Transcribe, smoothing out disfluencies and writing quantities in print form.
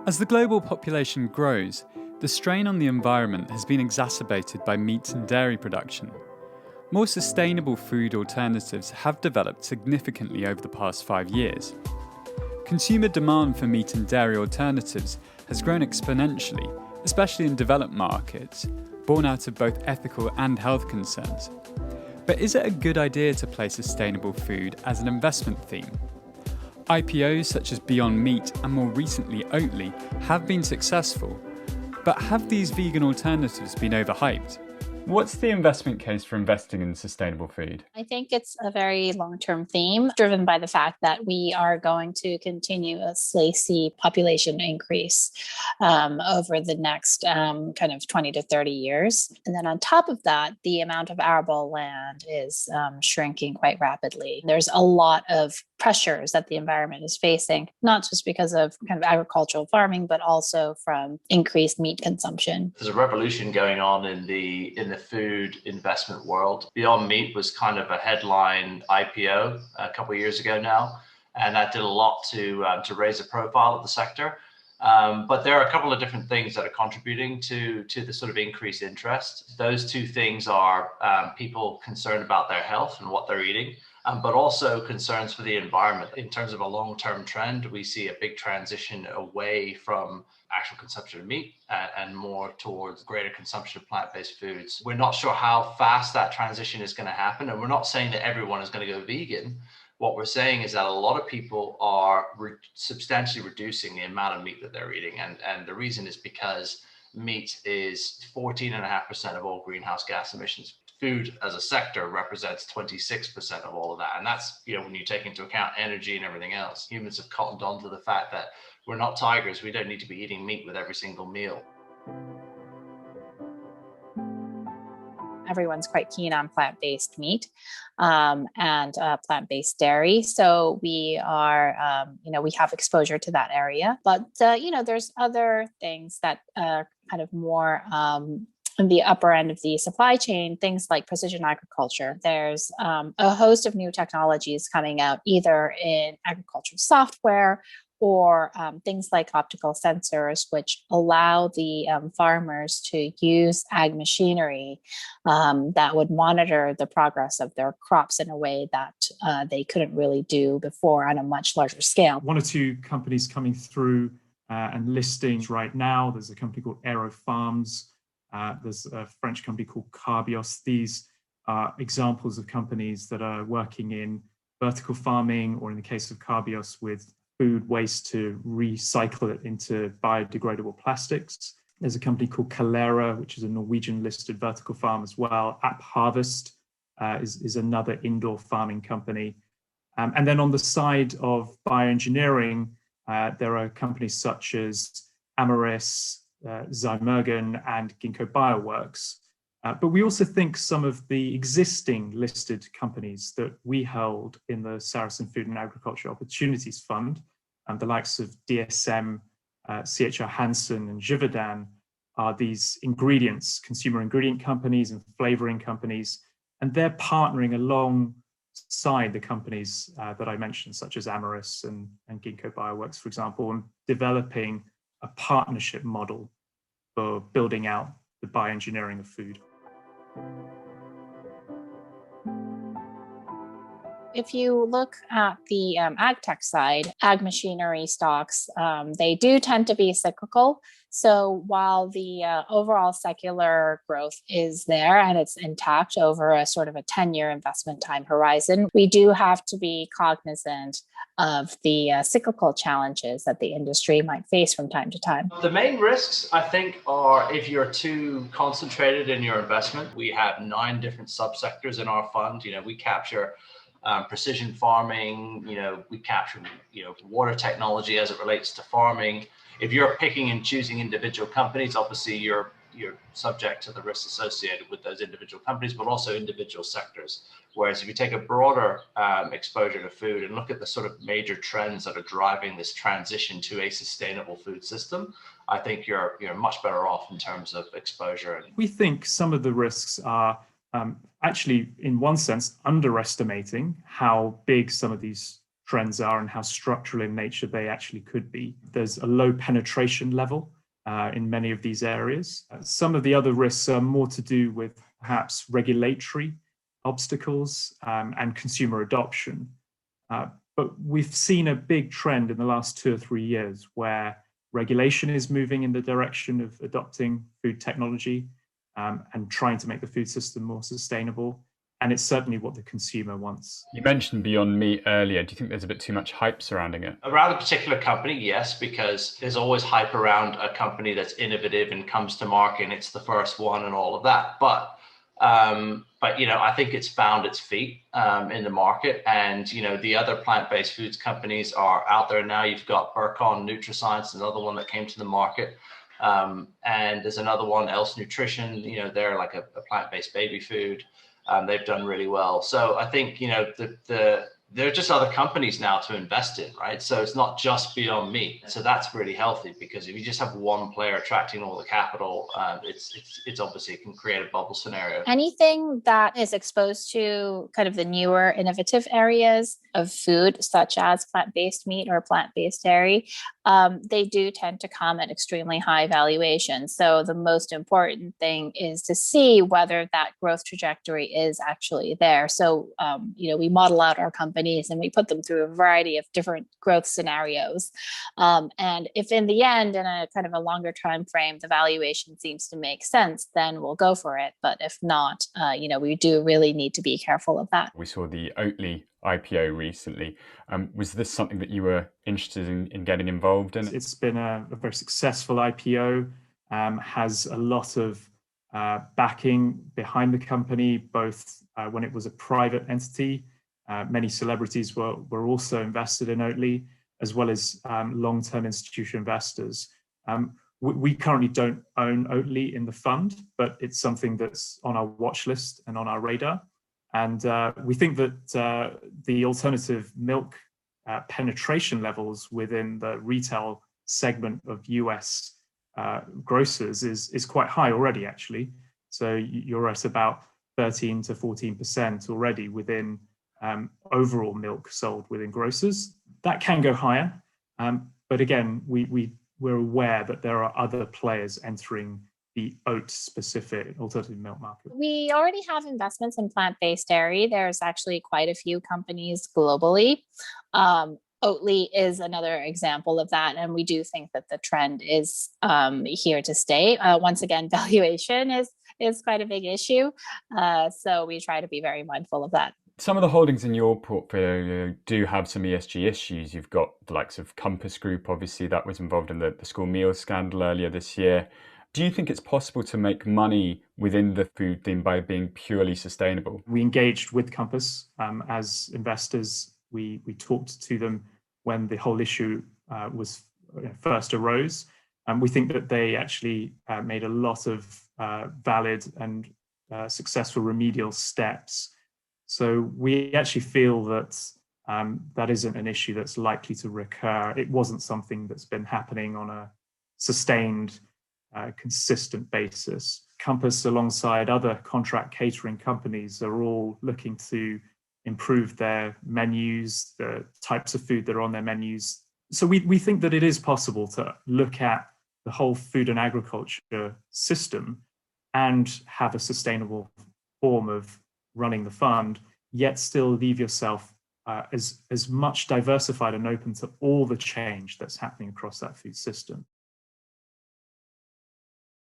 As the global population grows, the strain on the environment has been exacerbated by meat and dairy production. More sustainable food alternatives have developed significantly over the past 5 years. Consumer demand for meat and dairy alternatives has grown exponentially, especially in developed markets, born out of both ethical and health concerns. But is it a good idea to play sustainable food as an investment theme? IPOs such as Beyond Meat and more recently Oatly have been successful, but have these vegan alternatives been overhyped? What's the investment case for investing in sustainable food? I think it's a very long-term theme driven by the fact that we are going to continuously see population increase over the next kind of 20 to 30 years. And then on top of that, the amount of arable land is shrinking quite rapidly. There's a lot of pressures that the environment is facing, not just because of kind of agricultural farming, but also from increased meat consumption. There's a revolution going on in the food investment world. Beyond Meat was kind of a headline IPO a couple of years ago now, and that did a lot to raise the profile of the sector. But there are a couple of different things that are contributing to the sort of increased interest. Those two things are people concerned about their health and what they're eating, but also concerns for the environment. In terms of a long-term trend, we see a big transition away from actual consumption of meat and more towards greater consumption of plant-based foods. We're not sure how fast that transition is going to happen, and we're not saying that everyone is going to go vegan. What we're saying is that a lot of people are substantially reducing the amount of meat that they're eating. And the reason is because meat is 14.5% of all greenhouse gas emissions. Food as a sector represents 26% of all of that. And that's, when you take into account energy and everything else. Humans have cottoned on to the fact that we're not tigers. We don't need to be eating meat with every single meal. Everyone's quite keen on plant-based meat and plant-based dairy. So we are, we have exposure to that area. But, there's other things that are kind of more in the upper end of the supply chain, things like precision agriculture. There's a host of new technologies coming out, either in agricultural software or things like optical sensors, which allow the farmers to use ag machinery that would monitor the progress of their crops in a way that they couldn't really do before on a much larger scale. One or two companies coming through and listing right now. There's a company called Aero Farms. There's a French company called Carbios. These are examples of companies that are working in vertical farming, or in the case of Carbios, with food waste to recycle it into biodegradable plastics. There's a company called Calera, which is a Norwegian listed vertical farm as well. App Harvest is another indoor farming company. And then on the side of bioengineering, there are companies such as Amaris, Zymergen, and Ginkgo Bioworks. But we also think some of the existing listed companies that we held in the Sarasin Food and Agriculture Opportunities Fund, the likes of DSM, CHR Hansen, and Givaudan, are these consumer ingredient companies and flavoring companies, and they're partnering alongside the companies that I mentioned, such as Amaris and Ginkgo Bioworks, for example, and developing a partnership model for building out the bioengineering of food. If you look at the ag tech side, ag machinery stocks, they do tend to be cyclical. So while the overall secular growth is there and it's intact over a sort of a 10-year investment time horizon, we do have to be cognizant of the cyclical challenges that the industry might face from time to time. The main risks, I think, are if you're too concentrated in your investment. We have 9 different subsectors in our fund. We capture precision farming, we capture, water technology as it relates to farming. If you're picking and choosing individual companies, obviously you're subject to the risks associated with those individual companies, but also individual sectors. Whereas if you take a broader exposure to food and look at the sort of major trends that are driving this transition to a sustainable food system, I think you're much better off in terms of exposure. We think some of the risks are actually, in one sense, underestimating how big some of these trends are and how structural in nature they actually could be. There's a low penetration level in many of these areas. Some of the other risks are more to do with perhaps regulatory obstacles and consumer adoption. But we've seen a big trend in the last 2 or 3 years where regulation is moving in the direction of adopting food technology and trying to make the food system more sustainable. And it's certainly what the consumer wants. You mentioned Beyond Meat earlier. Do you think there's a bit too much hype surrounding it? Around a particular company, yes, because there's always hype around a company that's innovative and comes to market and it's the first one and all of that. But I think it's found its feet in the market, and the other plant-based foods companies are out there now. You've got Burcon Nutriscience, another one that came to the market, and there's another one, Else Nutrition. They're like a plant-based baby food. They've done really well. So I think there are just other companies now to invest in, right? So it's not just Beyond Meat. So that's really healthy, because if you just have one player attracting all the capital, it's obviously, it can create a bubble scenario. Anything that is exposed to kind of the newer innovative areas of food, such as plant-based meat or plant-based dairy, they do tend to come at extremely high valuations. So the most important thing is to see whether that growth trajectory is actually there. So, we model out our companies and we put them through a variety of different growth scenarios. And if in the end, in a kind of a longer time frame, the valuation seems to make sense, then we'll go for it. But if not, we do really need to be careful of that. We saw the Oatly IPO recently. Was this something that you were interested in getting involved in? It's been a very successful IPO, has a lot of backing behind the company, both when it was a private entity. Many celebrities were also invested in Oatly, as well as long-term institutional investors. We currently don't own Oatly in the fund, but it's something that's on our watch list and on our radar. And we think that the alternative milk penetration levels within the retail segment of US grocers is quite high already, actually. So you're at about 13 to 14% already within overall milk sold within grocers. That can go higher, but again, we're aware that there are other players entering the oat-specific alternative milk market. We already have investments in plant-based dairy. There's actually quite a few companies globally. Oatly is another example of that, and we do think that the trend is here to stay. Once again, valuation is quite a big issue, so we try to be very mindful of that. Some of the holdings in your portfolio do have some ESG issues. You've got the likes of Compass Group, obviously, that was involved in the school meals scandal earlier this year. Do you think it's possible to make money within the food theme by being purely sustainable? We engaged with Compass as investors. We talked to them when the whole issue was first arose. We think that they actually made a lot of valid and successful remedial steps. So we actually feel that that isn't an issue that's likely to recur. It wasn't something that's been happening on a sustained, consistent basis. Compass, alongside other contract catering companies, are all looking to improve their menus, the types of food that are on their menus. So we think that it is possible to look at the whole food and agriculture system and have a sustainable form of running the fund, yet still leave yourself as much diversified and open to all the change that's happening across that food system.